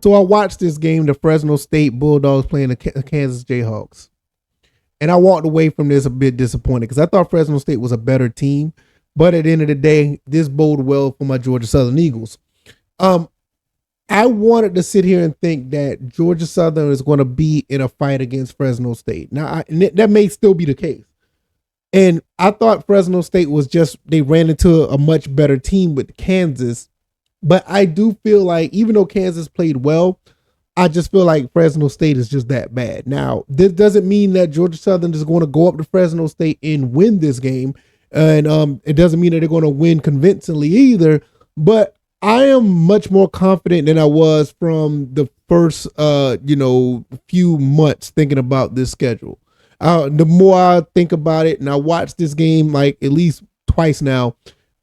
So I watched this game, the Fresno State Bulldogs playing the Kansas Jayhawks. And I walked away from this a bit disappointed because I thought Fresno State was a better team. But at the end of the day, this boded well for my Georgia Southern Eagles. I wanted to sit here and think that Georgia Southern is going to be in a fight against Fresno State. Now, that may still be the case. And I thought Fresno State was they ran into a much better team with Kansas. But I do feel like even though Kansas played well, I just feel like Fresno State is just that bad. Now, this doesn't mean that Georgia Southern is going to go up to Fresno State and win this game. And it doesn't mean that they're going to win convincingly either. But I am much more confident than I was from the first, few months thinking about this schedule. The more I think about it, and I watch this game like at least twice now,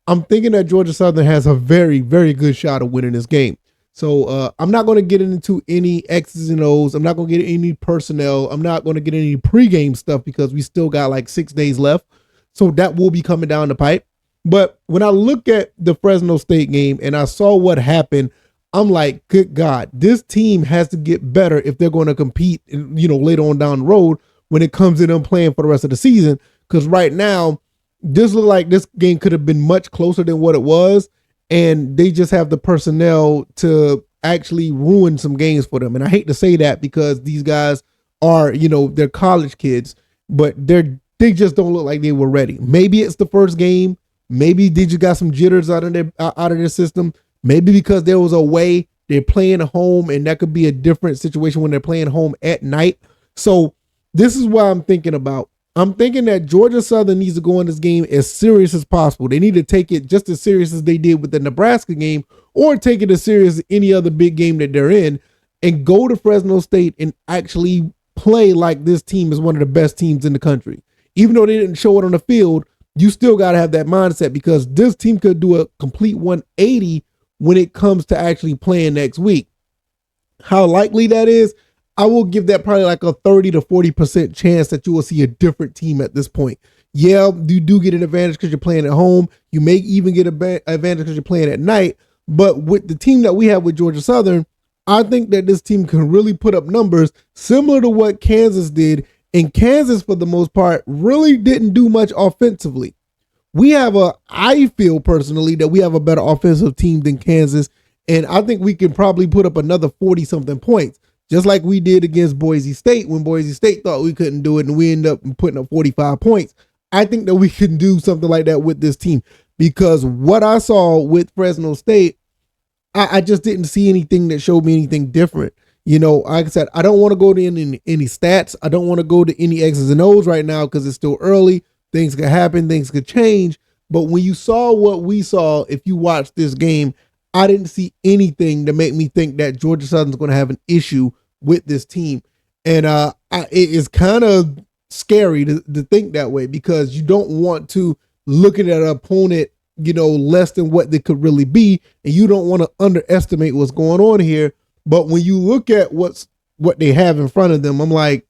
I'm thinking that Georgia Southern has a very, very good shot of winning this game. So I'm not going to get into any X's and O's. I'm not going to get any personnel. I'm not going to get any pregame stuff because we still got like 6 days left. So that will be coming down the pipe. But when I look at the Fresno State game and I saw what happened, I'm like, good God, this team has to get better if they're going to compete, later on down the road when it comes to them playing for the rest of the season. Because right now, this looks like this game could have been much closer than what it was. And they just have the personnel to actually ruin some games for them. And I hate to say that because these guys are, they're college kids, but they just don't look like they were ready. Maybe it's the first game. Maybe they just got some jitters out of their system. Maybe because there was a way they're playing at home, and that could be a different situation when they're playing home at night. So this is what I'm thinking about. I'm thinking that Georgia Southern needs to go in this game as serious as possible. They need to take it just as serious as they did with the Nebraska game, or take it as serious as any other big game that they're in, and go to Fresno State and actually play like this team is one of the best teams in the country. Even though they didn't show it on the field, you still got to have that mindset because this team could do a complete 180 when it comes to actually playing next week. How likely that is, I will give that probably like a 30 to 40% chance that you will see a different team at this point. Yeah, you do get an advantage because you're playing at home. You may even get an advantage because you're playing at night. But with the team that we have with Georgia Southern, I think that this team can really put up numbers similar to what Kansas did. And Kansas, for the most part, really didn't do much offensively. I feel personally that we have a better offensive team than Kansas. And I think we can probably put up another 40 something points, just like we did against Boise State when Boise State thought we couldn't do it and we ended up putting up 45 points. I think that we can do something like that with this team because what I saw with Fresno State, I just didn't see anything that showed me anything different. Like I said, I don't want to go to any stats. I don't want to go to any X's and O's right now because it's still early. Things could happen. Things could change. But when you saw what we saw, if you watched this game, I didn't see anything to make me think that Georgia Southern's going to have an issue with this team. And it is kind of scary to think that way because you don't want to look at an opponent, less than what they could really be. And you don't want to underestimate what's going on here. But when you look at what they have in front of them, I'm like,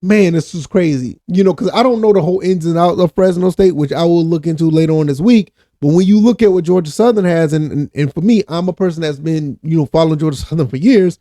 man, this is crazy. Because I don't know the whole ins and outs of Fresno State, which I will look into later on this week. But when you look at what Georgia Southern has, and for me, I'm a person that's been, following Georgia Southern for years.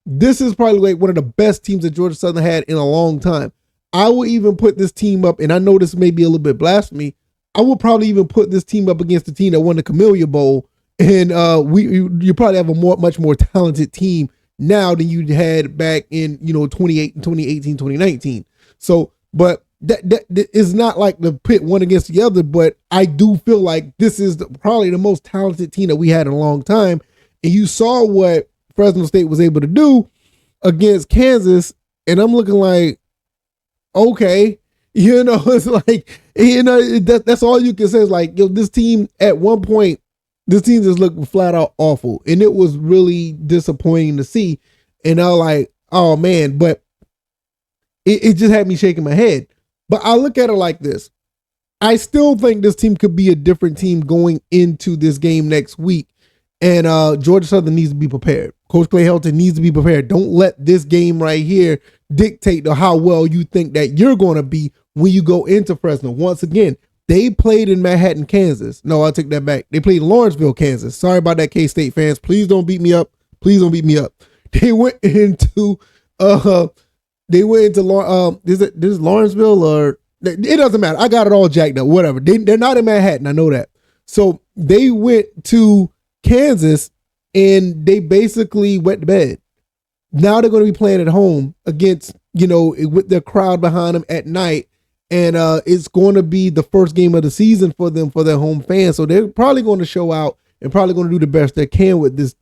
This is probably like one of the best teams that Georgia Southern had in a long time. I will even put this team up, and I know this may be a little bit blasphemy. I will probably even put this team up against the team that won the Camellia Bowl. And you probably have a much more talented team now than you had back in 2018, 2019. So, but that is not like the pit one against the other. But I do feel like this is probably the most talented team that we had in a long time. And you saw what Fresno State was able to do against Kansas, and I'm looking like, okay, it's like that's all you can say is like, this team at one point. This team just looked flat out awful, and it was really disappointing to see. And I was like, oh man, but it just had me shaking my head. But I look at it like this. I still think this team could be a different team going into this game next week. And Georgia Southern needs to be prepared. Coach Clay Helton needs to be prepared. Don't let this game right here dictate to how well you think that you're going to be when you go into Fresno. Once again, they played in Manhattan, Kansas. No, I'll take that back. They played in Lawrenceville, Kansas. Sorry about that, K-State fans. Please don't beat me up. Please don't beat me up. They went into this Lawrenceville, or it doesn't matter. I got it all jacked up. Whatever. They're not in Manhattan. I know that. So they went to Kansas and they basically wet the bed. Now they're going to be playing at home against, with their crowd behind them at night. And it's going to be the first game of the season for them, for their home fans. So they're probably going to show out and probably going to do the best they can with this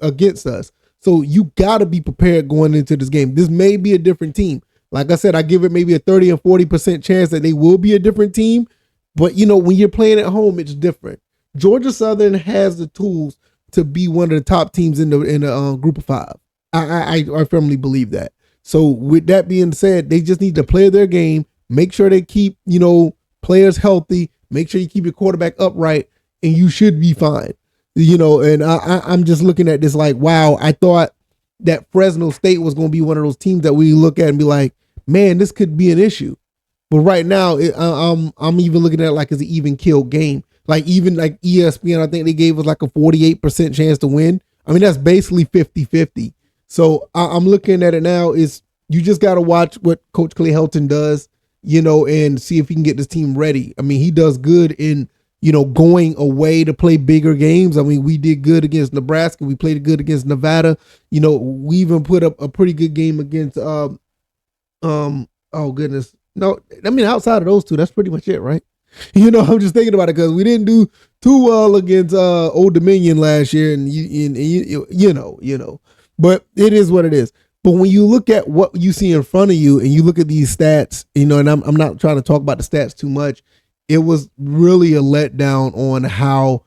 against us. So you got to be prepared going into this game. This may be a different team. Like I said, I give it maybe a 30 and 40% chance that they will be a different team. But, when you're playing at home, it's different. Georgia Southern has the tools to be one of the top teams in the group of five. I firmly believe that. So with that being said, they just need to play their game, make sure they keep, players healthy, make sure you keep your quarterback upright, and you should be fine. And I'm just looking at this like, wow, I thought that Fresno State was going to be one of those teams that we look at and be like, man, this could be an issue. But right now, I'm even looking at it like it's an even kill game. Like even like ESPN, I think they gave us like a 48% chance to win. I mean, that's basically 50-50. So I'm looking at it now is you just got to watch what Coach Clay Helton does, and see if he can get this team ready. I mean, he does good in, going away to play bigger games. I mean, we did good against Nebraska. We played good against Nevada. We even put up a pretty good game against, oh goodness. No, I mean, outside of those two, that's pretty much it, right? I'm just thinking about it because we didn't do too well against Old Dominion last year, and but it is what it is. But when you look at what you see in front of you and you look at these stats, and I'm not trying to talk about the stats too much, it was really a letdown on how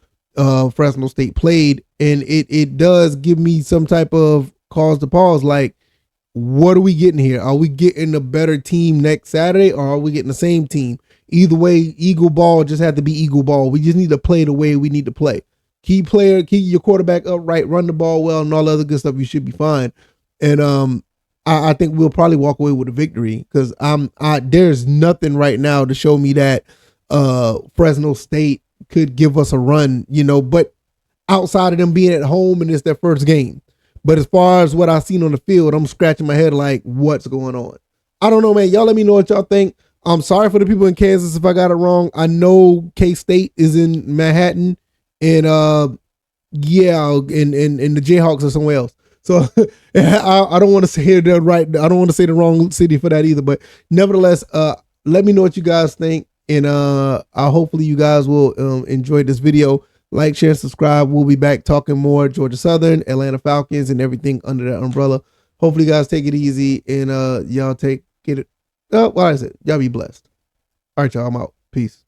Fresno State played, and it does give me some type of cause to pause. Like, what are we getting here? Are we getting a better team next Saturday, or are we getting the same team? Either way, Eagle ball just had to be Eagle ball. We just need to play the way we need to play. Keep your quarterback upright, run the ball well, and all the other good stuff. You should be fine. And I think we'll probably walk away with a victory because there's nothing right now to show me that Fresno State could give us a run, but outside of them being at home and it's their first game. But as far as what I've seen on the field, I'm scratching my head like, what's going on? I don't know, man. Y'all let me know what y'all think. I'm sorry for the people in Kansas if I got it wrong. I know K-State is in Manhattan, and and the Jayhawks are somewhere else. So I don't want to say that right. I don't want to say the wrong city for that either. But nevertheless, let me know what you guys think, and hopefully you guys will enjoy this video. Like, share, subscribe. We'll be back talking more Georgia Southern, Atlanta Falcons, and everything under that umbrella. Hopefully you guys take it easy, and y'all get it. What is it? Y'all be blessed. All right, y'all. I'm out. Peace.